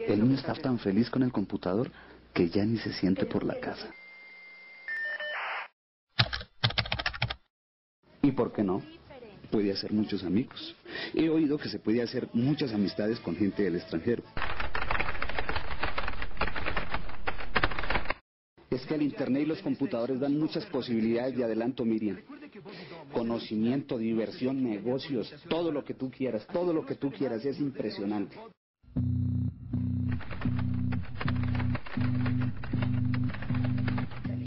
El niño está tan feliz con el computador que ya ni se siente por la casa. ¿Y por qué no? Puede hacer muchos amigos. He oído que se puede hacer muchas amistades con gente del extranjero. Es que el internet y los computadores dan muchas posibilidades de adelanto, Miriam. Conocimiento, diversión, negocios, todo lo que tú quieras, es impresionante.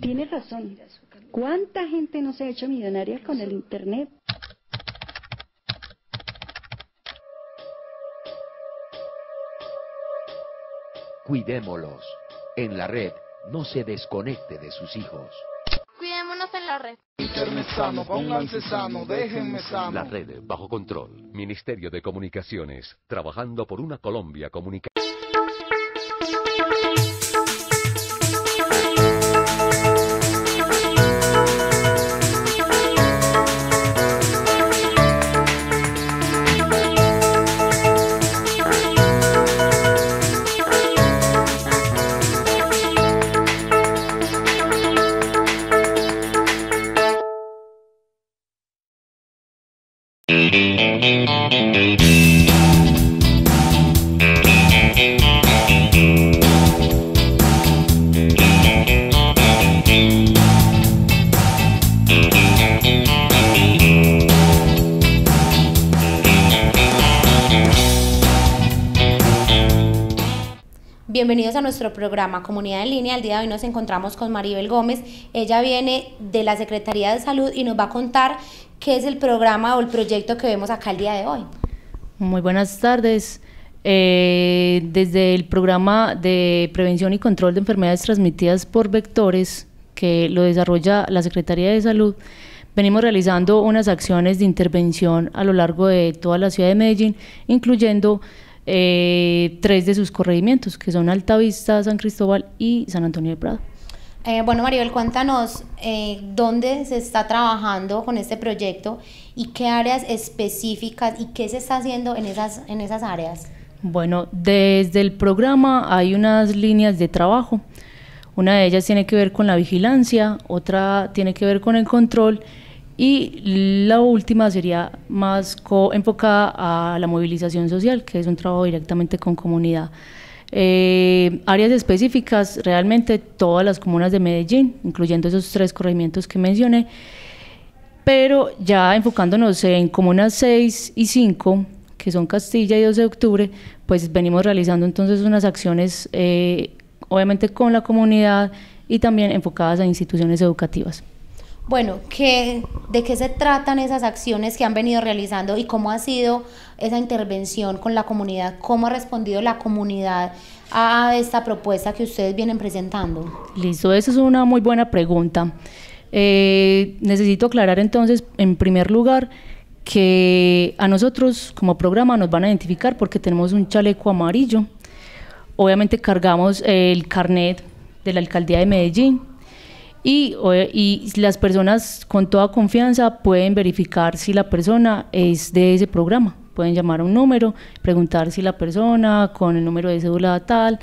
Tiene razón. ¿Cuánta gente no se ha hecho millonaria con el internet? Cuidémoslos. En la red, no se desconecte de sus hijos. Cuidémonos en la red. Internet sano, pónganse sano, déjenme sano. La red bajo control. Ministerio de Comunicaciones. Trabajando por una Colombia comunicada. Bienvenidos a nuestro programa Comunidad en Línea. El día de hoy nos encontramos con Maribel Gómez. Ella viene de la Secretaría de Salud y nos va a contar qué es el programa o el proyecto que vemos acá el día de hoy. Muy buenas tardes. Desde el programa de prevención y control de enfermedades transmitidas por vectores, que lo desarrolla la Secretaría de Salud, venimos realizando unas acciones de intervención a lo largo de toda la ciudad de Medellín, incluyendo 3 de sus corregimientos, que son Altavista, San Cristóbal y San Antonio de Prado. Bueno, Maribel, cuéntanos dónde se está trabajando con este proyecto y qué áreas específicas y qué se está haciendo en esas áreas. Bueno, desde el programa hay unas líneas de trabajo. Una de ellas tiene que ver con la vigilancia, otra tiene que ver con el control y la última sería más enfocada a la movilización social, que es un trabajo directamente con comunidad. Áreas específicas, realmente todas las comunas de Medellín, incluyendo esos 3 corregimientos que mencioné, pero ya enfocándonos en comunas 6 y 5, que son Castilla y 12 de octubre, pues venimos realizando entonces unas acciones, obviamente con la comunidad y también enfocadas a instituciones educativas. Bueno, ¿de qué se tratan esas acciones que han venido realizando y cómo ha sido esa intervención con la comunidad? ¿Cómo ha respondido la comunidad a esta propuesta que ustedes vienen presentando? Listo, esa es una muy buena pregunta. Necesito aclarar entonces, en primer lugar, que a nosotros como programa nos van a identificar porque tenemos un chaleco amarillo. Obviamente cargamos el carnet de la Alcaldía de Medellín. Y las personas con toda confianza pueden verificar si la persona es de ese programa. Pueden llamar a un número, preguntar si la persona con el número de cédula tal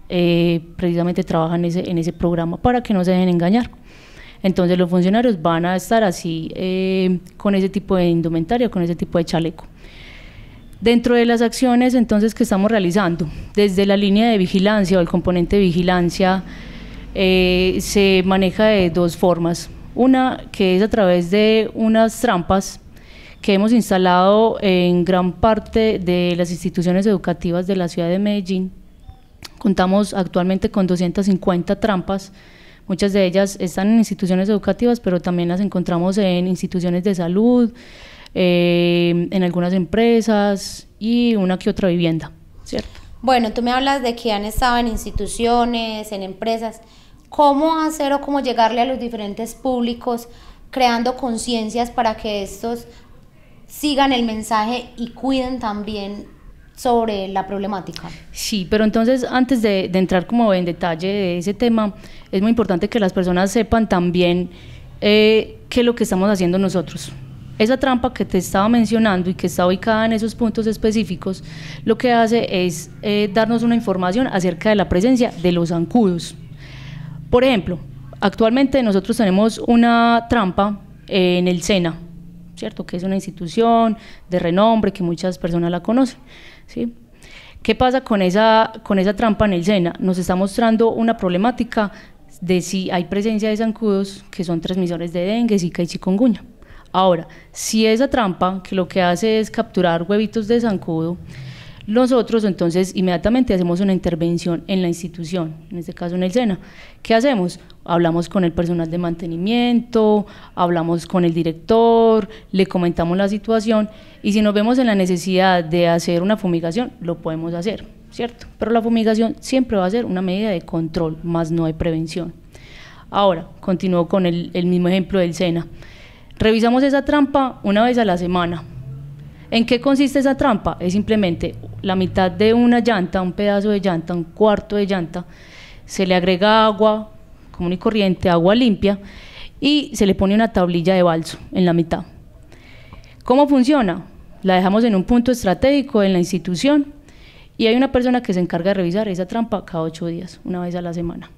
precisamente trabaja en ese programa para que no se dejen engañar. Entonces los funcionarios van a estar así con ese tipo de indumentaria, con ese tipo de chaleco. Dentro de las acciones entonces que estamos realizando, desde la línea de vigilancia o el componente de vigilancia, se maneja de 2 formas. Una que es a través de unas trampas que hemos instalado en gran parte de las instituciones educativas de la ciudad de Medellín. Contamos actualmente con 250 trampas, muchas de ellas están en instituciones educativas, pero también las encontramos en instituciones de salud, en algunas empresas y una que otra vivienda, ¿cierto? Bueno, tú me hablas de que han estado en instituciones, en empresas. ¿Cómo hacer o cómo llegarle a los diferentes públicos creando conciencias para que estos sigan el mensaje y cuiden también sobre la problemática? Sí, pero entonces antes de entrar como en detalle de ese tema, es muy importante que las personas sepan también qué es lo que estamos haciendo nosotros. Esa trampa que te estaba mencionando y que está ubicada en esos puntos específicos, lo que hace es darnos una información acerca de la presencia de los zancudos. Por ejemplo, actualmente nosotros tenemos una trampa en el SENA, ¿cierto? Que es una institución de renombre que muchas personas la conocen, ¿sí? ¿Qué pasa con esa trampa en el SENA? Nos está mostrando una problemática de si hay presencia de zancudos que son transmisores de dengue, zika y chikungunya. Ahora, si esa trampa que lo que hace es capturar huevitos de zancudo, nosotros entonces inmediatamente hacemos una intervención en la institución, en este caso en el SENA. ¿Qué hacemos? Hablamos con el personal de mantenimiento, hablamos con el director, le comentamos la situación y si nos vemos en la necesidad de hacer una fumigación, lo podemos hacer, ¿cierto? Pero la fumigación siempre va a ser una medida de control, más no de prevención. Ahora, continúo con el mismo ejemplo del SENA. Revisamos esa trampa una vez a la semana. ¿En qué consiste esa trampa? Es simplemente la mitad de una llanta, un pedazo de llanta, un cuarto de llanta, se le agrega agua común y corriente, agua limpia, y se le pone una tablilla de balso en la mitad. ¿Cómo funciona? La dejamos en un punto estratégico en la institución y hay una persona que se encarga de revisar esa trampa cada 8 días, una vez a la semana.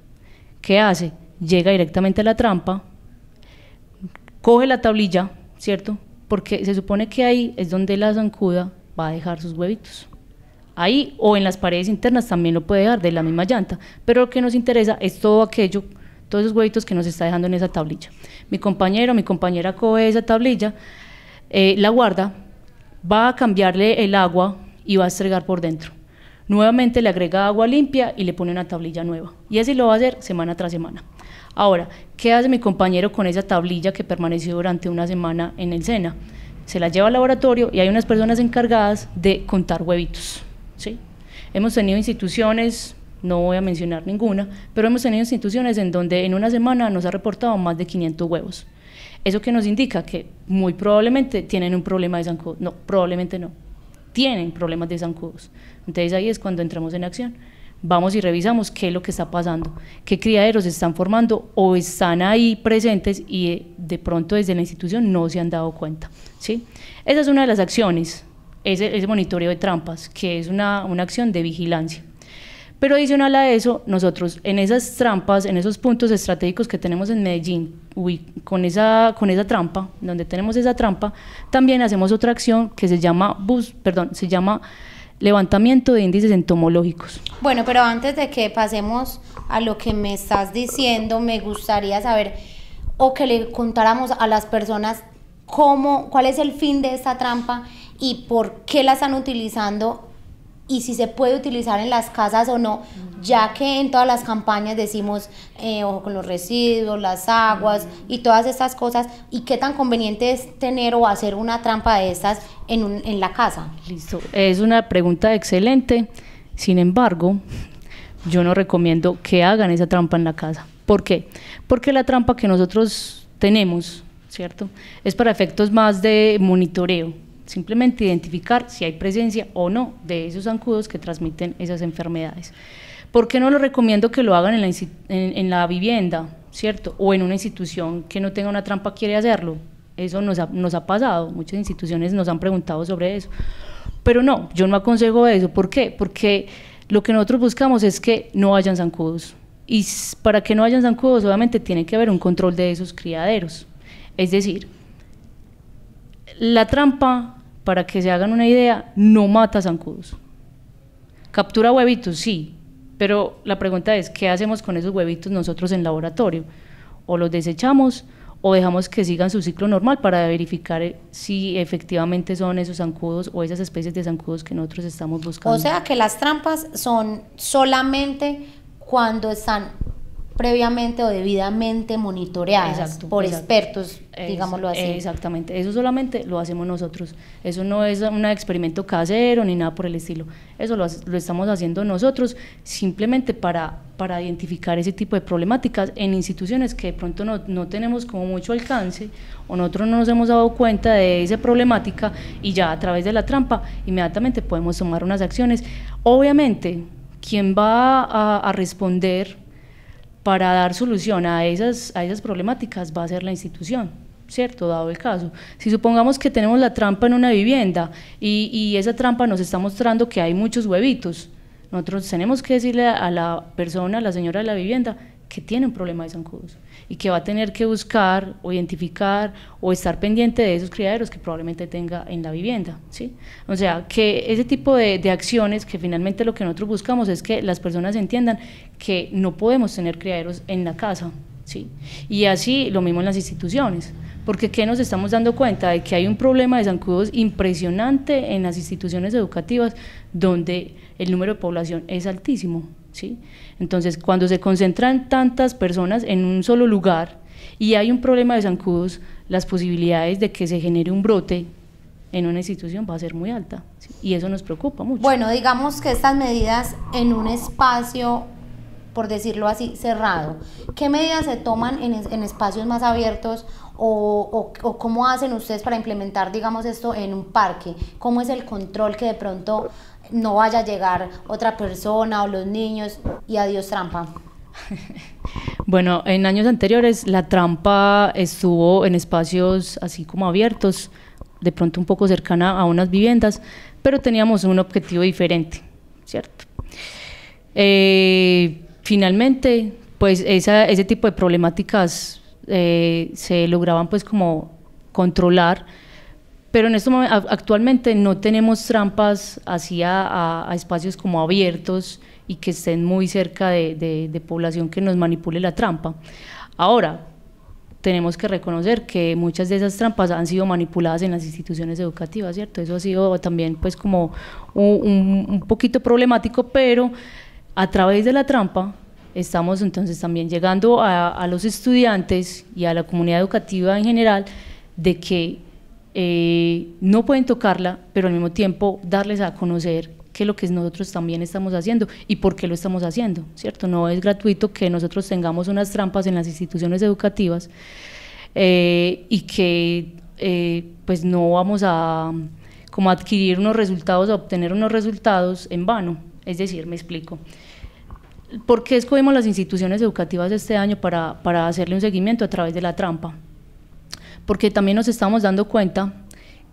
¿Qué hace? Llega directamente a la trampa, coge la tablilla, ¿cierto? Porque se supone que ahí es donde la zancuda va a dejar sus huevitos. Ahí o en las paredes internas también lo puede dejar de la misma llanta, pero lo que nos interesa es todo aquello, todos esos huevitos que nos está dejando en esa tablilla. Mi compañero o mi compañera coge esa tablilla, la guarda, va a cambiarle el agua y va a estregar por dentro. Nuevamente le agrega agua limpia y le pone una tablilla nueva. Y así lo va a hacer semana tras semana. Ahora, ¿qué hace mi compañero con esa tablilla que permaneció durante una semana en el SENA? Se la lleva al laboratorio y hay unas personas encargadas de contar huevitos, ¿sí? Hemos tenido instituciones, no voy a mencionar ninguna, pero hemos tenido instituciones en donde en una semana nos ha reportado más de 500 huevos. ¿Eso qué nos indica? Que muy probablemente tienen un problema de zancudos. No, probablemente no. Tienen problemas de zancudos. Entonces ahí es cuando entramos en acción. Vamos y revisamos qué es lo que está pasando, qué criaderos se están formando o están ahí presentes y de pronto desde la institución no se han dado cuenta, ¿sí? Esa es una de las acciones, ese monitoreo de trampas, que es una acción de vigilancia. Pero adicional a eso, nosotros en esas trampas, en esos puntos estratégicos que tenemos en Medellín, con esa trampa, donde tenemos esa trampa, también hacemos otra acción que se llama levantamiento de índices entomológicos. Bueno, pero antes de que pasemos a lo que me estás diciendo, me gustaría saber o que le contáramos a las personas cuál es el fin de esta trampa y por qué la están utilizando y si se puede utilizar en las casas o no, ya que en todas las campañas decimos ojo con los residuos, las aguas y todas estas cosas, y qué tan conveniente es tener o hacer una trampa de estas en la casa. Listo, es una pregunta excelente, sin embargo, yo no recomiendo que hagan esa trampa en la casa. ¿Por qué? Porque la trampa que nosotros tenemos, ¿cierto?, es para efectos más de monitoreo, simplemente identificar si hay presencia o no de esos zancudos que transmiten esas enfermedades. ¿Por qué no lo recomiendo que lo hagan en la vivienda, ¿cierto? O en una institución que no tenga una trampa quiere hacerlo. Eso nos ha pasado, muchas instituciones nos han preguntado sobre eso. Pero no, yo no aconsejo eso. ¿Por qué? Porque lo que nosotros buscamos es que no hayan zancudos. Y para que no hayan zancudos, obviamente tiene que haber un control de esos criaderos. Es decir, la trampa, para que se hagan una idea, no mata zancudos. ¿Captura huevitos? Sí, pero la pregunta es, ¿qué hacemos con esos huevitos nosotros en laboratorio? O los desechamos o dejamos que sigan su ciclo normal para verificar si efectivamente son esos zancudos o esas especies de zancudos que nosotros estamos buscando. O sea que las trampas son solamente cuando están previamente o debidamente monitoreadas por expertos, digámoslo así. Exactamente, eso solamente lo hacemos nosotros, eso no es un experimento casero ni nada por el estilo, eso lo estamos haciendo nosotros simplemente para identificar ese tipo de problemáticas en instituciones que de pronto no tenemos como mucho alcance o nosotros no nos hemos dado cuenta de esa problemática y ya a través de la trampa inmediatamente podemos tomar unas acciones. Obviamente, quien va a responder para dar solución a esas problemáticas va a ser la institución, ¿cierto? Dado el caso. Si supongamos que tenemos la trampa en una vivienda y esa trampa nos está mostrando que hay muchos huevitos, nosotros tenemos que decirle a la persona, a la señora de la vivienda, que tiene un problema de zancudos y que va a tener que buscar o identificar o estar pendiente de esos criaderos que probablemente tenga en la vivienda, ¿sí? O sea, que ese tipo de acciones, que finalmente lo que nosotros buscamos es que las personas entiendan que no podemos tener criaderos en la casa, ¿sí? Y así lo mismo en las instituciones, porque ¿qué nos estamos dando cuenta? De que hay un problema de zancudos impresionante en las instituciones educativas donde el número de población es altísimo, ¿sí? Entonces, cuando se concentran tantas personas en un solo lugar y hay un problema de zancudos, las posibilidades de que se genere un brote en una institución va a ser muy alta, ¿sí? Y eso nos preocupa mucho. Bueno, digamos que estas medidas en un espacio, por decirlo así, cerrado, ¿qué medidas se toman en espacios más abiertos o cómo hacen ustedes para implementar, digamos, esto en un parque? ¿Cómo es el control que de pronto no vaya a llegar otra persona o los niños y adiós trampa? Bueno, en años anteriores la trampa estuvo en espacios así como abiertos, de pronto un poco cercana a unas viviendas, pero teníamos un objetivo diferente, ¿cierto? Finalmente, pues ese tipo de problemáticas se lograban pues como controlar, pero en este momento, actualmente no tenemos trampas así a espacios como abiertos y que estén muy cerca de población que nos manipule la trampa. Ahora, tenemos que reconocer que muchas de esas trampas han sido manipuladas en las instituciones educativas, ¿cierto? Eso ha sido también pues como un poquito problemático, pero a través de la trampa estamos entonces también llegando a los estudiantes y a la comunidad educativa en general de que no pueden tocarla, pero al mismo tiempo darles a conocer qué es lo que nosotros también estamos haciendo y por qué lo estamos haciendo, ¿cierto? No es gratuito que nosotros tengamos unas trampas en las instituciones educativas y que pues no vamos a como adquirir unos resultados, a obtener unos resultados en vano. Es decir, me explico. ¿Por qué escogimos las instituciones educativas este año para hacerle un seguimiento a través de la trampa? Porque también nos estamos dando cuenta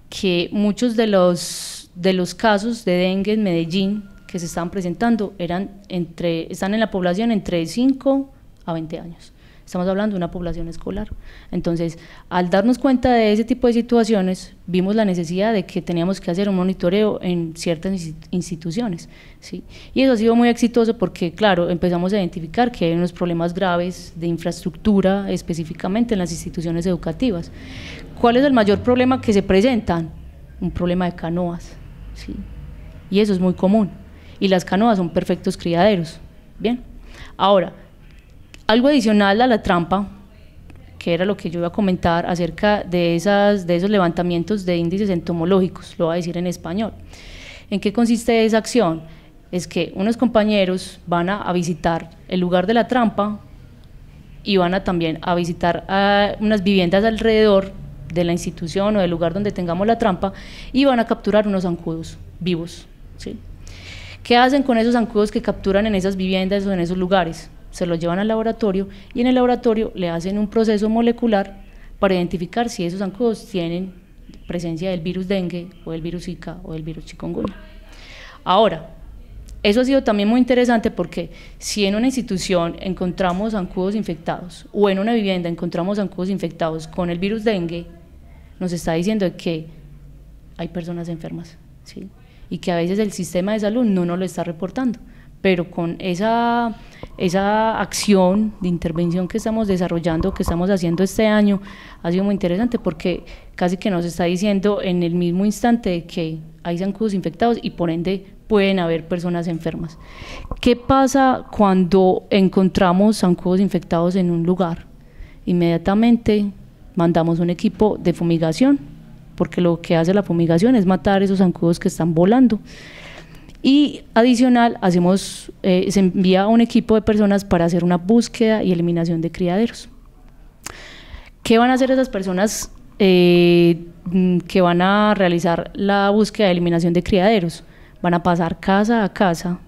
que muchos de los casos de dengue en Medellín que se están presentando están en la población entre 5 a 20 años. Estamos hablando de una población escolar. Entonces, al darnos cuenta de ese tipo de situaciones, vimos la necesidad de que teníamos que hacer un monitoreo en ciertas instituciones, ¿sí? Y eso ha sido muy exitoso porque, claro, empezamos a identificar que hay unos problemas graves de infraestructura, específicamente en las instituciones educativas. ¿Cuál es el mayor problema que se presentan? Un problema de canoas, ¿sí? Y eso es muy común. Y las canoas son perfectos criaderos. Bien, ahora, algo adicional a la trampa, que era lo que yo iba a comentar acerca de esos levantamientos de índices entomológicos, lo voy a decir en español. ¿En qué consiste esa acción? Es que unos compañeros van a visitar el lugar de la trampa y van también a visitar unas viviendas alrededor de la institución o del lugar donde tengamos la trampa y van a capturar unos zancudos vivos, ¿sí? ¿Qué hacen con esos zancudos que capturan en esas viviendas o en esos lugares? Se los llevan al laboratorio y en el laboratorio le hacen un proceso molecular para identificar si esos zancudos tienen presencia del virus dengue o del virus Zika o del virus chikungunya. Ahora, eso ha sido también muy interesante porque si en una institución encontramos zancudos infectados o en una vivienda encontramos zancudos infectados con el virus dengue, nos está diciendo que hay personas enfermas, ¿sí? Y que a veces el sistema de salud no nos lo está reportando. Pero con esa acción de intervención que estamos desarrollando, que estamos haciendo este año, ha sido muy interesante porque casi que nos está diciendo en el mismo instante que hay zancudos infectados y por ende pueden haber personas enfermas. ¿Qué pasa cuando encontramos zancudos infectados en un lugar? Inmediatamente mandamos un equipo de fumigación, porque lo que hace la fumigación es matar esos zancudos que están volando. Y adicional, se envía un equipo de personas para hacer una búsqueda y eliminación de criaderos. ¿Qué van a hacer esas personas que van a realizar la búsqueda de eliminación de criaderos? Van a pasar casa a casa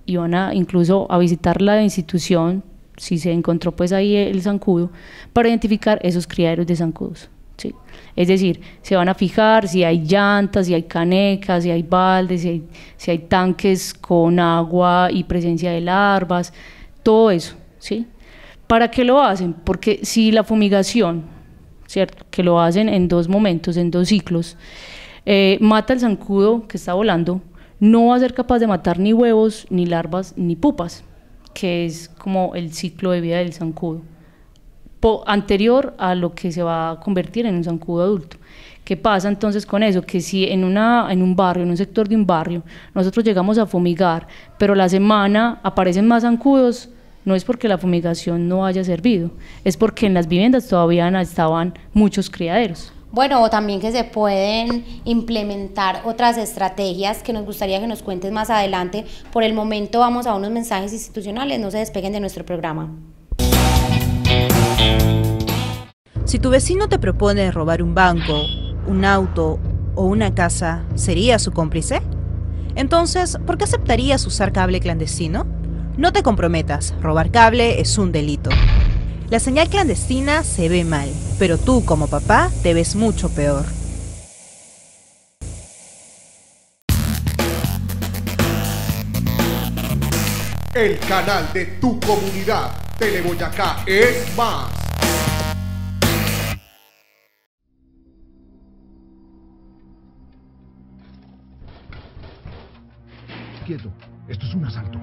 y van a incluso a visitar la institución, si se encontró pues ahí el zancudo, para identificar esos criaderos de zancudos, ¿sí? Es decir, se van a fijar si hay llantas, si hay canecas, si hay baldes, si hay tanques con agua y presencia de larvas, todo eso, ¿sí? ¿Para qué lo hacen? Porque si la fumigación, ¿cierto?, que lo hacen en 2 momentos, en 2 ciclos, mata el zancudo que está volando, no va a ser capaz de matar ni huevos, ni larvas, ni pupas, que es como el ciclo de vida del zancudo, anterior a lo que se va a convertir en un zancudo adulto. ¿Qué pasa entonces con eso? Que si en un barrio, en un sector de un barrio, nosotros llegamos a fumigar, pero la semana aparecen más zancudos, no es porque la fumigación no haya servido, es porque en las viviendas todavía estaban muchos criaderos. Bueno, o también que se pueden implementar otras estrategias que nos gustaría que nos cuentes más adelante. Por el momento vamos a unos mensajes institucionales, no se despeguen de nuestro programa. Si tu vecino te propone robar un banco, un auto o una casa, ¿serías su cómplice? Entonces, ¿por qué aceptarías usar cable clandestino? No te comprometas, robar cable es un delito. La señal clandestina se ve mal, pero tú como papá te ves mucho peor. El canal de tu comunidad, Teleboyacá es más. Quieto, esto es un asalto.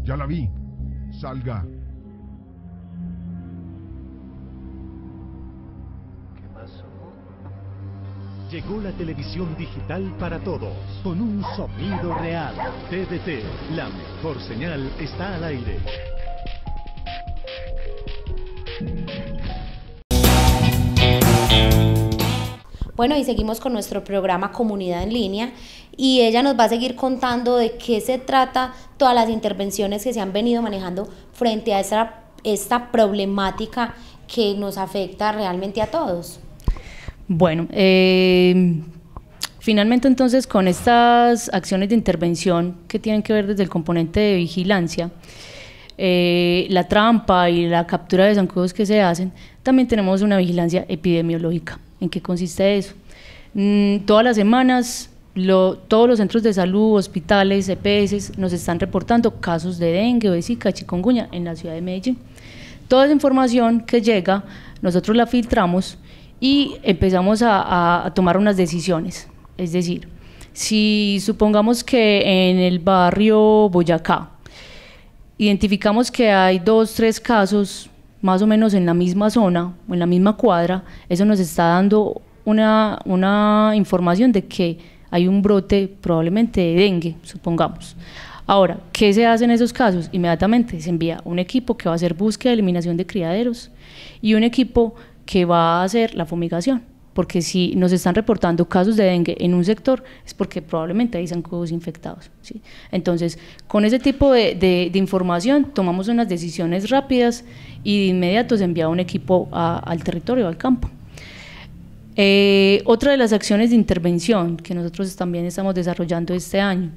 Ya la vi. Salga. ¿Qué pasó? Llegó la televisión digital para todos, con un sonido real. TDT, la mejor señal, está al aire. Bueno, y seguimos con nuestro programa Comunidad en Línea y ella nos va a seguir contando de qué se trata todas las intervenciones que se han venido manejando frente a esta problemática que nos afecta realmente a todos. Bueno, finalmente entonces con estas acciones de intervención que tienen que ver desde el componente de vigilancia, la trampa y la captura de zancudos que se hacen, también tenemos una vigilancia epidemiológica. ¿En qué consiste eso? Todas las semanas todos los centros de salud, hospitales, EPS nos están reportando casos de dengue, de zika, chikungunya en la ciudad de Medellín. Toda esa información que llega, nosotros la filtramos y empezamos a tomar unas decisiones. Es decir, si supongamos que en el barrio Boyacá identificamos que hay 2, 3 casos más o menos en la misma zona o en la misma cuadra, eso nos está dando una información de que hay un brote probablemente de dengue, supongamos. Ahora, ¿qué se hace en esos casos? Inmediatamente se envía un equipo que va a hacer búsqueda y eliminación de criaderos y un equipo que va a hacer la fumigación, porque si nos están reportando casos de dengue en un sector es porque probablemente hay zancudos infectados, ¿sí? Entonces, con ese tipo de información tomamos unas decisiones rápidas y de inmediato se envía un equipo al territorio, al campo. Otra de las acciones de intervención que nosotros también estamos desarrollando este año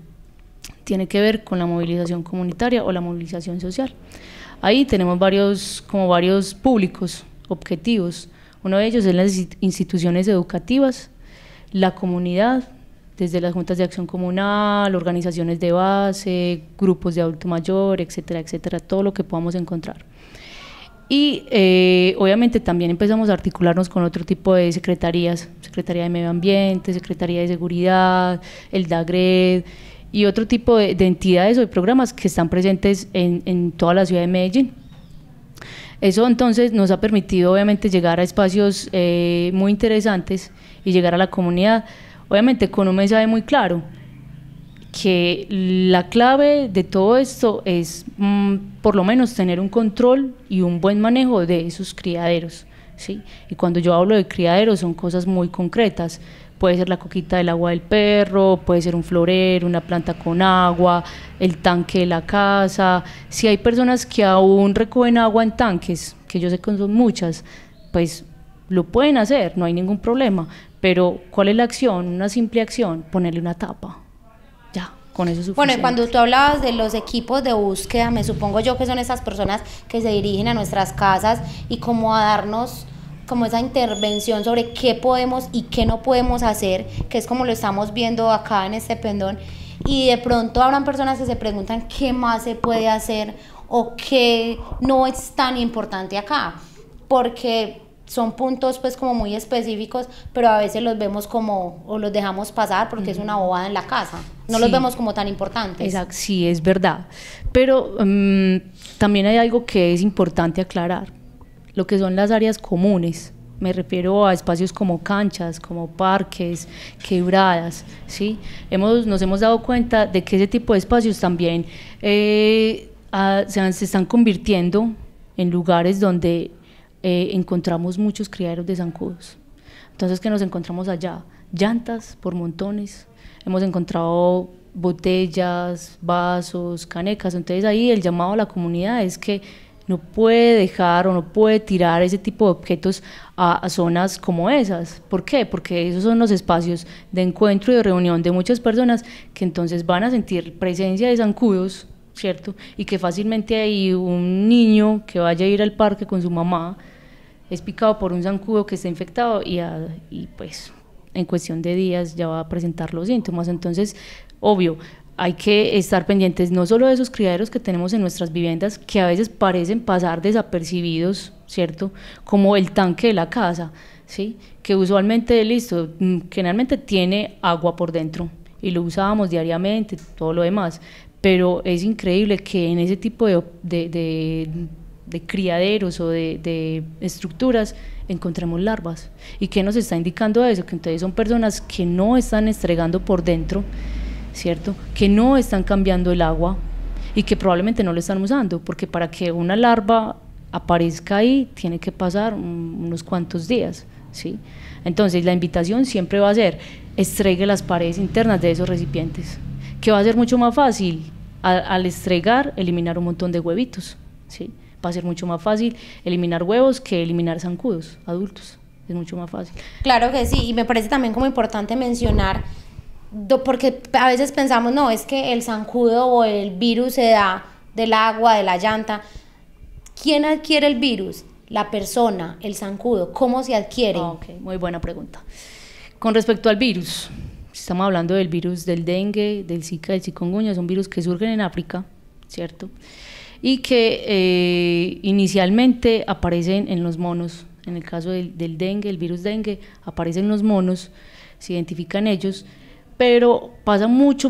tiene que ver con la movilización comunitaria o la movilización social. Ahí tenemos varios públicos objetivos. Uno de ellos es las instituciones educativas, la comunidad, desde las juntas de acción comunal, organizaciones de base, grupos de adulto mayor, etcétera, etcétera, todo lo que podamos encontrar. Y obviamente también empezamos a articularnos con otro tipo de secretarías, Secretaría de Medio Ambiente, Secretaría de Seguridad, el DAGRED y otro tipo de entidades o de programas que están presentes en toda la ciudad de Medellín. Eso entonces nos ha permitido obviamente llegar a espacios muy interesantes y llegar a la comunidad, obviamente con un mensaje muy claro, que la clave de todo esto es por lo menos tener un control y un buen manejo de esos criaderos, ¿sí? Y cuando yo hablo de criaderos son cosas muy concretas, puede ser la coquita del agua del perro, puede ser un florero, una planta con agua, el tanque de la casa. Si hay personas que aún recogen agua en tanques, que yo sé que son muchas, pues lo pueden hacer, no hay ningún problema, pero ¿cuál es la acción? Una simple acción, ponerle una tapa, ya, con eso es suficiente. Bueno, y cuando tú hablabas de los equipos de búsqueda, me supongo yo que son esas personas que se dirigen a nuestras casas y como a darnos como esa intervención sobre qué podemos y qué no podemos hacer, que es como lo estamos viendo acá en este pendón, y de pronto habrán personas que se preguntan qué más se puede hacer o qué no es tan importante acá, porque son puntos pues como muy específicos, pero a veces los vemos como, o los dejamos pasar porque es una bobada en la casa, no los vemos como tan importantes. Exacto, sí, es verdad, pero también hay algo que es importante aclarar, lo que son las áreas comunes, me refiero a espacios como canchas, como parques, quebradas, ¿sí? Nos hemos dado cuenta de que ese tipo de espacios también se están convirtiendo en lugares donde encontramos muchos criaderos de zancudos. Entonces, ¿qué nos encontramos allá? Llantas por montones, hemos encontrado botellas, vasos, canecas. Entonces ahí el llamado a la comunidad es que no puede dejar o no puede tirar ese tipo de objetos a zonas como esas. ¿Por qué? Porque esos son los espacios de encuentro y de reunión de muchas personas que entonces van a sentir presencia de zancudos, ¿cierto? Y que fácilmente hay un niño que vaya a ir al parque con su mamá, es picado por un zancudo que está infectado y pues en cuestión de días ya va a presentar los síntomas. Entonces, obvio, hay que estar pendientes no solo de esos criaderos que tenemos en nuestras viviendas, que a veces parecen pasar desapercibidos, ¿cierto? Como el tanque de la casa, ¿sí? Que usualmente, generalmente tiene agua por dentro y lo usábamos diariamente, todo lo demás, pero es increíble que en ese tipo de criaderos o de estructuras encontremos larvas. ¿Y qué nos está indicando eso? Que entonces son personas que no están estregando por dentro, ¿cierto? Que no están cambiando el agua y que probablemente no lo están usando, porque para que una larva aparezca ahí tiene que pasar unos cuantos días, ¿sí? Entonces la invitación siempre va a ser estregue las paredes internas de esos recipientes, que va a ser mucho más fácil al estregar eliminar un montón de huevitos, ¿sí? Va a ser mucho más fácil eliminar huevos que eliminar zancudos adultos, es mucho más fácil. Claro que sí, y me parece también como importante mencionar, porque a veces pensamos, no, es que el zancudo o el virus se da del agua, de la llanta. ¿Quién adquiere el virus? La persona, el zancudo. ¿Cómo se adquiere? Okay, muy buena pregunta. Con respecto al virus, estamos hablando del virus del dengue, del zika, del chikungunya, son virus que surgen en África, ¿cierto? Y que inicialmente aparecen en los monos. En el caso del dengue, el virus dengue, aparecen en los monos, se identifican ellos, pero pasa mucho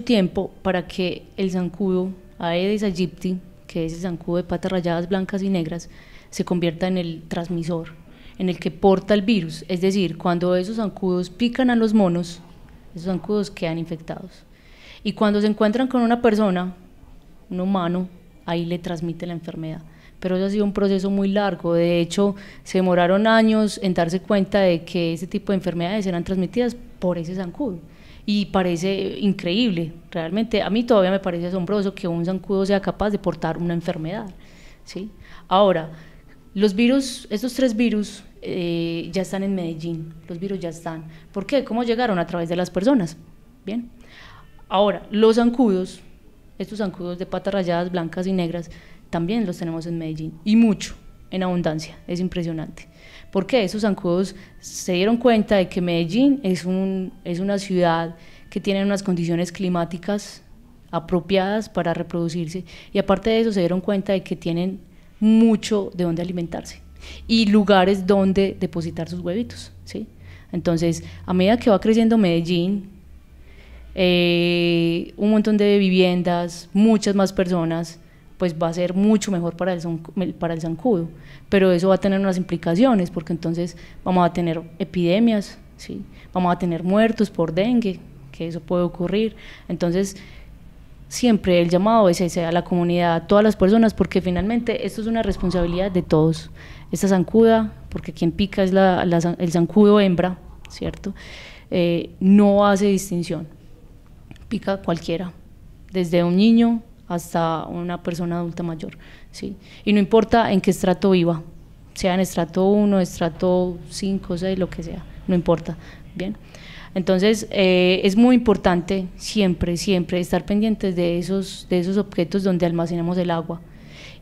tiempo para que el zancudo Aedes aegypti, que es el zancudo de patas rayadas blancas y negras, se convierta en el transmisor, en el que porta el virus. Es decir, cuando esos zancudos pican a los monos, esos zancudos quedan infectados. Y cuando se encuentran con una persona, un humano, ahí le transmite la enfermedad. Pero eso ha sido un proceso muy largo, de hecho se demoraron años en darse cuenta de que ese tipo de enfermedades eran transmitidas por ese zancudo. Y parece increíble, realmente a mí todavía me parece asombroso que un zancudo sea capaz de portar una enfermedad, ¿sí? Ahora, los virus, estos 3 virus ya están en Medellín, los virus ya están. ¿Por qué? ¿Cómo llegaron? A través de las personas. Bien. Ahora, los zancudos, estos zancudos de patas rayadas blancas y negras, también los tenemos en Medellín, y mucho, en abundancia, es impresionante. ¿Por qué? Esos zancudos se dieron cuenta de que Medellín es una ciudad que tiene unas condiciones climáticas apropiadas para reproducirse, y aparte de eso se dieron cuenta de que tienen mucho de dónde alimentarse y lugares donde depositar sus huevitos, ¿sí? Entonces, a medida que va creciendo Medellín, un montón de viviendas, muchas más personas, pues va a ser mucho mejor para el zancudo, pero eso va a tener unas implicaciones, porque entonces vamos a tener epidemias, ¿sí? Vamos a tener muertos por dengue, que eso puede ocurrir. Entonces siempre el llamado es ese, a la comunidad, a todas las personas, porque finalmente esto es una responsabilidad de todos. Esta zancuda, porque quien pica es el zancudo hembra, ¿cierto? No hace distinción, pica cualquiera, desde un niño hasta una persona adulta mayor, ¿sí? Y no importa en qué estrato viva, sea en estrato 1, estrato 5, 6, lo que sea, no importa, ¿bien? Entonces, es muy importante siempre estar pendientes de esos objetos donde almacenamos el agua.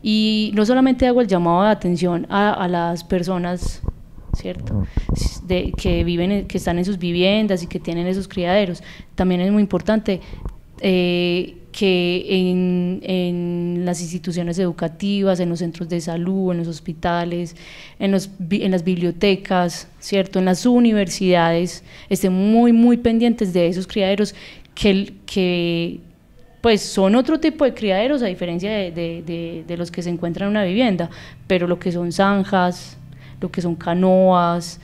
Y no solamente hago el llamado de atención a las personas, ¿cierto?, que están en sus viviendas y que tienen esos criaderos. También es muy importante que en las instituciones educativas, en los centros de salud, en los hospitales, en las bibliotecas, ¿cierto?, en las universidades, estén muy pendientes de esos criaderos que pues son otro tipo de criaderos a diferencia de los que se encuentran en una vivienda, pero lo que son zanjas, lo que son canoas,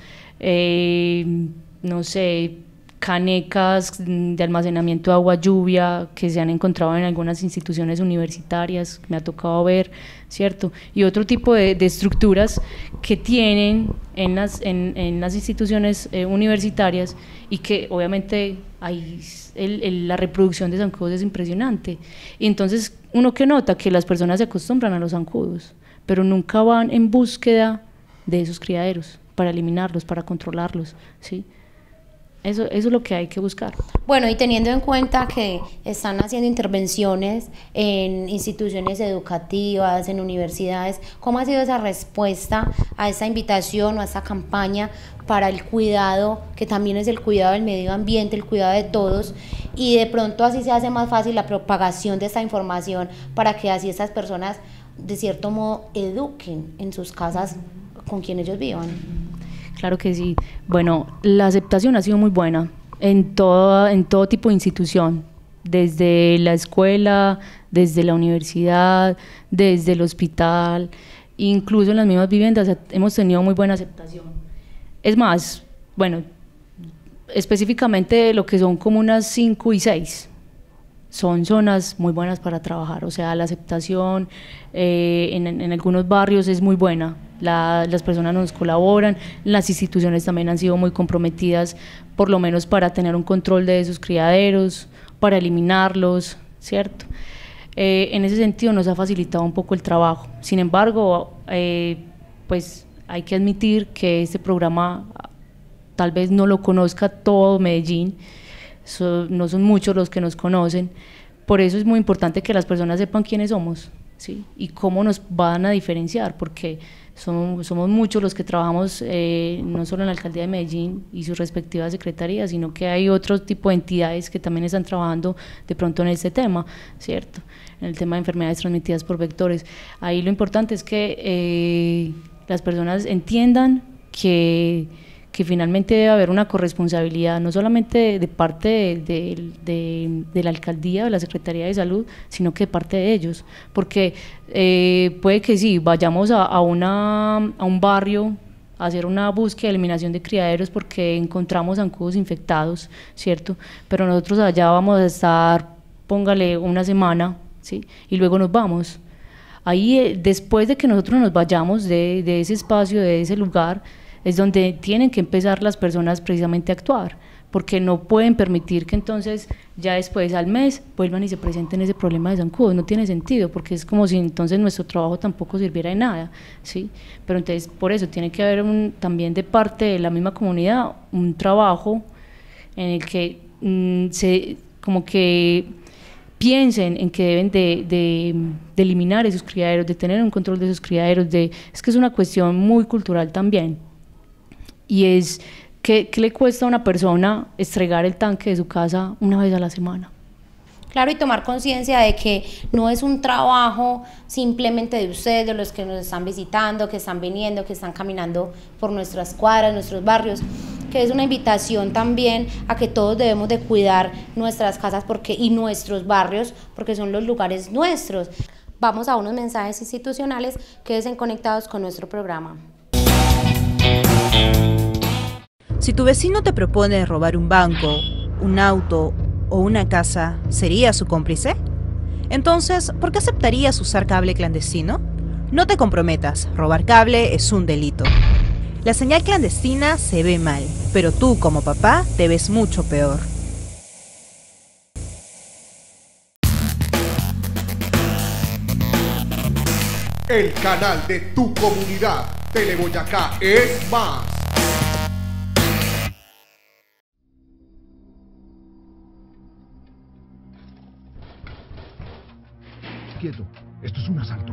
no sé, canecas de almacenamiento de agua lluvia que se han encontrado en algunas instituciones universitarias, me ha tocado ver, ¿cierto? Y otro tipo de estructuras que tienen en las instituciones universitarias, y que obviamente la reproducción de zancudos es impresionante. Y entonces uno que nota que las personas se acostumbran a los zancudos, pero nunca van en búsqueda de esos criaderos para eliminarlos, para controlarlos, ¿sí? Eso es lo que hay que buscar. Bueno, y teniendo en cuenta que están haciendo intervenciones en instituciones educativas, en universidades, ¿cómo ha sido esa respuesta a esta invitación o a esta campaña para el cuidado, que también es el cuidado del medio ambiente, el cuidado de todos, y de pronto así se hace más fácil la propagación de esta información para que así estas personas de cierto modo eduquen en sus casas con quienes ellos vivan? Claro que sí. Bueno, la aceptación ha sido muy buena en todo tipo de institución, desde la escuela, desde la universidad, desde el hospital, incluso en las mismas viviendas hemos tenido muy buena aceptación. Es más, bueno, específicamente lo que son comunas 5 y 6, son zonas muy buenas para trabajar, o sea, la aceptación en algunos barrios es muy buena. Las personas nos colaboran, las instituciones también han sido muy comprometidas, por lo menos para tener un control de esos criaderos, para eliminarlos, ¿cierto? En ese sentido nos ha facilitado un poco el trabajo. Sin embargo, pues hay que admitir que este programa tal vez no lo conozca todo Medellín, no son muchos los que nos conocen, por eso es muy importante que las personas sepan quiénes somos, ¿sí? Y cómo nos van a diferenciar, porque somos muchos los que trabajamos no solo en la Alcaldía de Medellín y sus respectivas secretarías, sino que hay otro tipo de entidades que también están trabajando de pronto en este tema, ¿cierto? En el tema de enfermedades transmitidas por vectores. Ahí lo importante es que las personas entiendan que finalmente debe haber una corresponsabilidad, no solamente de parte de la Alcaldía o de la Secretaría de Salud, sino que de parte de ellos, porque puede que sí, vayamos a un barrio a hacer una búsqueda de eliminación de criaderos porque encontramos zancudos infectados, ¿cierto? Pero nosotros allá vamos a estar, póngale, una semana, ¿sí? Y luego nos vamos. Ahí, después de que nosotros nos vayamos de ese espacio, de ese lugar, es donde tienen que empezar las personas precisamente a actuar, porque no pueden permitir que entonces ya después al mes vuelvan y se presenten ese problema de zancudos. No tiene sentido, porque es como si entonces nuestro trabajo tampoco sirviera de nada, ¿sí? Pero entonces por eso tiene que haber también de parte de la misma comunidad un trabajo en el que como que piensen en que deben de eliminar esos criaderos, de tener un control de esos criaderos, es que es una cuestión muy cultural también. Y es ¿qué le cuesta a una persona estregar el tanque de su casa una vez a la semana? Claro, y tomar conciencia de que no es un trabajo simplemente de ustedes, de los que nos están visitando, que están viniendo, que están caminando por nuestras cuadras, nuestros barrios, que es una invitación también a que todos debemos de cuidar nuestras casas y nuestros barrios, porque son los lugares nuestros. Vamos a unos mensajes institucionales, quédense conectados con nuestro programa. Si tu vecino te propone robar un banco, un auto o una casa, ¿sería su cómplice? Entonces, ¿por qué aceptarías usar cable clandestino? No te comprometas, robar cable es un delito. La señal clandestina se ve mal, pero tú como papá te ves mucho peor. El canal de tu comunidad. Teleboyacá es más. Quieto, esto es un asalto.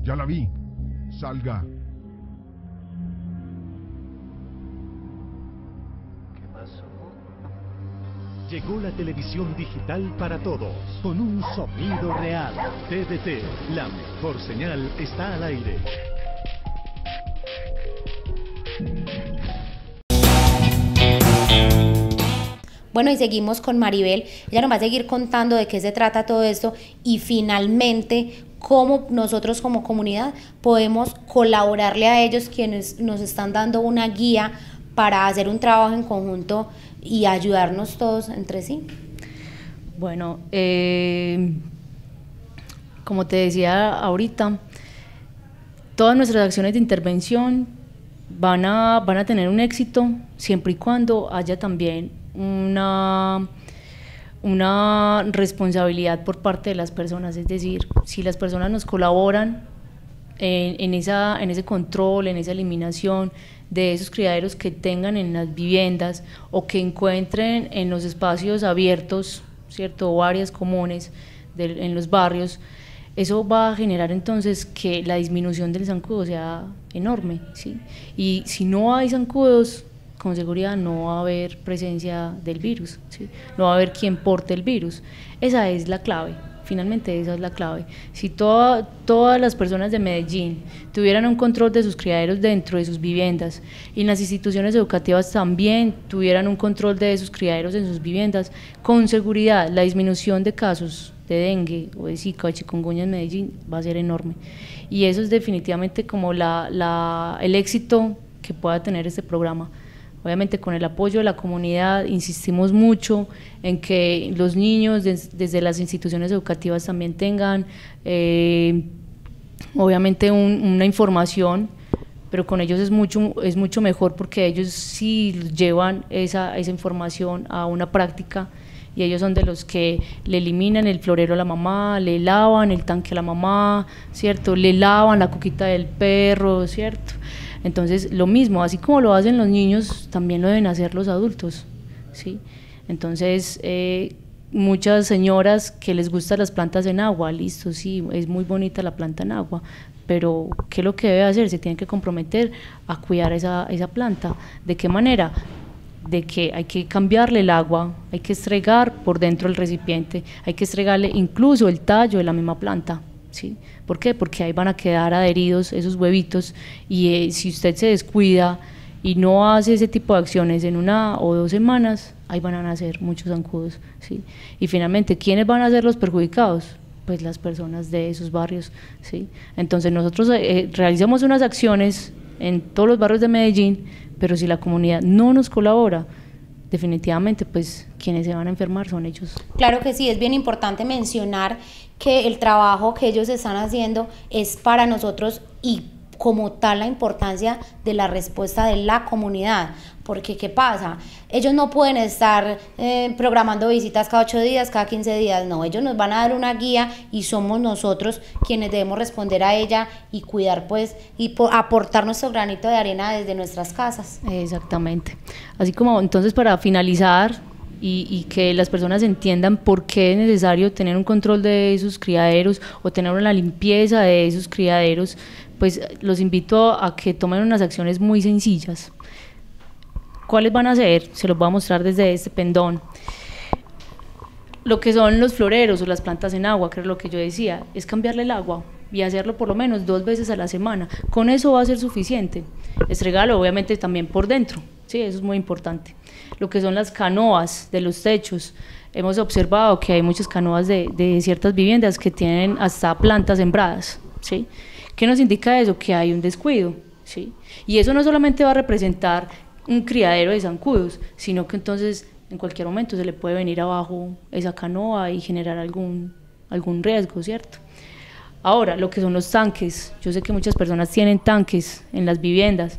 Ya la vi. Salga. Llegó la televisión digital para todos, con un sonido real. TDT, la mejor señal, está al aire. Bueno, y seguimos con Maribel. Ella nos va a seguir contando de qué se trata todo esto y finalmente cómo nosotros como comunidad podemos colaborarle a ellos, quienes nos están dando una guía para hacer un trabajo en conjunto y ayudarnos todos entre sí. Bueno, como te decía ahorita, todas nuestras acciones de intervención van a tener un éxito siempre y cuando haya también una responsabilidad por parte de las personas, es decir, si las personas nos colaboran en ese control, en esa eliminación de esos criaderos que tengan en las viviendas o que encuentren en los espacios abiertos, ¿cierto?, o áreas comunes en los barrios, eso va a generar entonces que la disminución del zancudo sea enorme, ¿sí? Y si no hay zancudos, con seguridad no va a haber presencia del virus, ¿sí? No va a haber quien porte el virus. Esa es la clave, finalmente esa es la clave. Si todas las personas de Medellín tuvieran un control de sus criaderos dentro de sus viviendas y las instituciones educativas también tuvieran un control de sus criaderos en sus viviendas, con seguridad la disminución de casos de dengue o de zika o de chikungunya en Medellín va a ser enorme. Y eso es definitivamente como el éxito que pueda tener este programa. Obviamente con el apoyo de la comunidad insistimos mucho en que los niños desde las instituciones educativas también tengan obviamente una información, pero con ellos es mucho mejor porque ellos sí llevan esa información a una práctica y ellos son de los que le eliminan el florero a la mamá, le lavan el tanque a la mamá, ¿cierto? Le lavan la coquita del perro, ¿cierto? Entonces, lo mismo, así como lo hacen los niños, también lo deben hacer los adultos, ¿sí? Entonces, muchas señoras que les gustan las plantas en agua, listo, sí, es muy bonita la planta en agua, pero ¿qué es lo que debe hacer? Se tienen que comprometer a cuidar esa planta. ¿De qué manera? De que hay que cambiarle el agua, hay que estregar por dentro el recipiente, hay que estregarle incluso el tallo de la misma planta, ¿sí? ¿Por qué? Porque ahí van a quedar adheridos esos huevitos y si usted se descuida y no hace ese tipo de acciones en 1 o 2 semanas, ahí van a nacer muchos zancudos, ¿sí? Y finalmente, ¿quiénes van a ser los perjudicados? Pues las personas de esos barrios, ¿sí? Entonces nosotros realizamos unas acciones en todos los barrios de Medellín, pero si la comunidad no nos colabora, definitivamente pues quienes se van a enfermar son ellos. Claro que sí, es bien importante mencionar que el trabajo que ellos están haciendo es para nosotros y como tal la importancia de la respuesta de la comunidad, porque ¿qué pasa? Ellos no pueden estar programando visitas cada 8 días, cada 15 días, no, ellos nos van a dar una guía y somos nosotros quienes debemos responder a ella y cuidar pues y aportar nuestro granito de arena desde nuestras casas. Exactamente, así como entonces para finalizar y que las personas entiendan por qué es necesario tener un control de esos criaderos o tener una limpieza de esos criaderos, pues los invito a que tomen unas acciones muy sencillas. ¿Cuáles van a ser? Se los voy a mostrar desde este pendón. Lo que son los floreros o las plantas en agua, que es lo que yo decía, es cambiarle el agua y hacerlo por lo menos 2 veces a la semana. Con eso va a ser suficiente. Estregarlo obviamente también por dentro, sí, eso es muy importante. Lo que son las canoas de los techos, hemos observado que hay muchas canoas de ciertas viviendas que tienen hasta plantas sembradas, ¿sí? ¿Qué nos indica eso? Que hay un descuido, ¿sí? Y eso no solamente va a representar un criadero de zancudos, sino que entonces en cualquier momento se le puede venir abajo esa canoa y generar algún riesgo, ¿cierto? Ahora, lo que son los tanques, yo sé que muchas personas tienen tanques en las viviendas.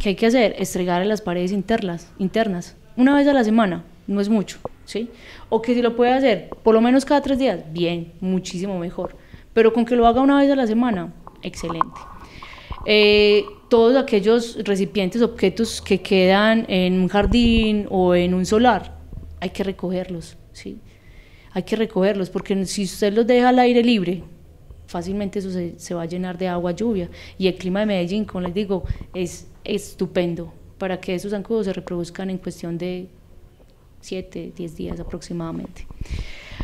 ¿Qué hay que hacer? Estregar en las paredes internas, una vez a la semana, no es mucho, ¿sí? O que si lo puede hacer por lo menos cada 3 días, bien, muchísimo mejor. Pero con que lo haga una vez a la semana, excelente. Todos aquellos recipientes, objetos que quedan en un jardín o en un solar, hay que recogerlos, ¿sí? Hay que recogerlos, porque si usted los deja al aire libre, fácilmente eso se va a llenar de agua, lluvia. Y el clima de Medellín, como les digo, es estupendo para que esos zancudos se reproduzcan en cuestión de 7, 10 días aproximadamente.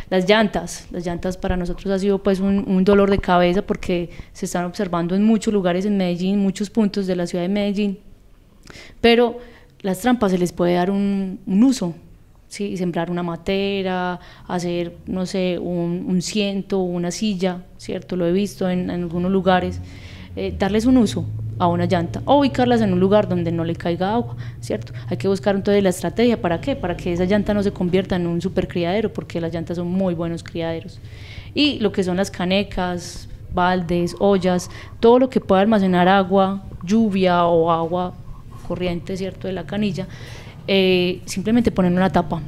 Las llantas para nosotros ha sido pues un dolor de cabeza porque se están observando en muchos lugares en Medellín, muchos puntos de la ciudad de Medellín, pero las trampas se les puede dar un uso, ¿sí? Sembrar una matera, hacer, no sé, un ciento, una silla, ¿cierto? Lo he visto en algunos lugares, darles un uso a una llanta o ubicarlas en un lugar donde no le caiga agua, ¿cierto? Hay que buscar entonces la estrategia, ¿para qué? Para que esa llanta no se convierta en un super criadero, porque las llantas son muy buenos criaderos. Y lo que son las canecas, baldes, ollas, todo lo que pueda almacenar agua, lluvia o agua corriente, ¿cierto? De la canilla, simplemente poner una tapa.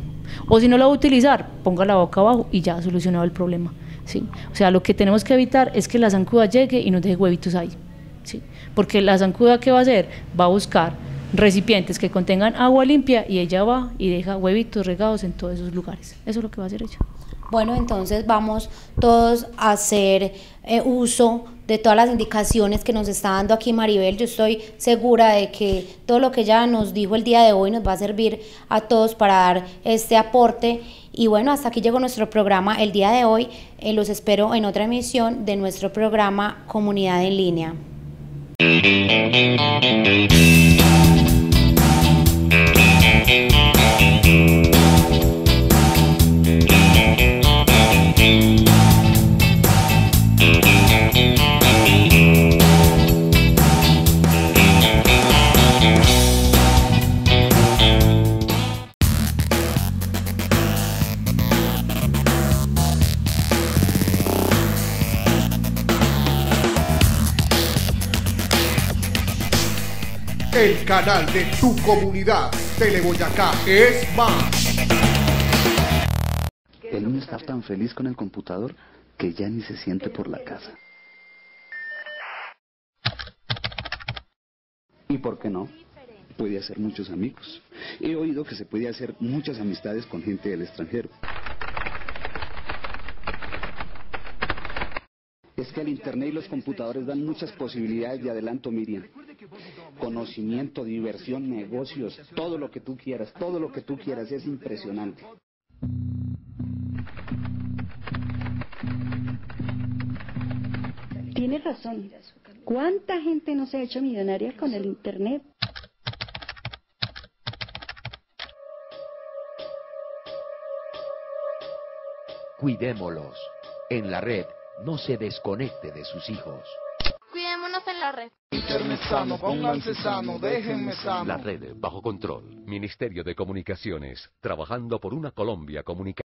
O si no la va a utilizar, ponga la boca abajo y ya ha solucionado el problema, ¿sí? O sea, lo que tenemos que evitar es que la zancuda llegue y nos deje huevitos ahí, ¿sí? Porque la zancuda, ¿qué va a hacer? Va a buscar recipientes que contengan agua limpia y ella va y deja huevitos regados en todos esos lugares. Eso es lo que va a hacer ella. Bueno, entonces vamos todos a hacer uso de todas las indicaciones que nos está dando aquí Maribel. Yo estoy segura de que todo lo que ella nos dijo el día de hoy nos va a servir a todos para dar este aporte. Y bueno, hasta aquí llegó nuestro programa el día de hoy. Los espero en otra emisión de nuestro programa Comunidad en Línea. El canal de tu comunidad, Teleboyacá es más. El niño está tan feliz con el computador que ya ni se siente por la casa. ¿Y por qué no? Puede hacer muchos amigos. He oído que se puede hacer muchas amistades con gente del extranjero. Es que el internet y los computadores dan muchas posibilidades de adelanto, Miriam. Conocimiento, diversión, negocios, todo lo que tú quieras, es impresionante. Tienes razón. ¿Cuánta gente no se ha hecho millonaria con el internet? Cuidémoslos. En la red, no se desconecte de sus hijos. Cuidémonos en la red. Internet sano, pónganse sano, déjenme sano. La red bajo control. Ministerio de Comunicaciones, trabajando por una Colombia comunicada.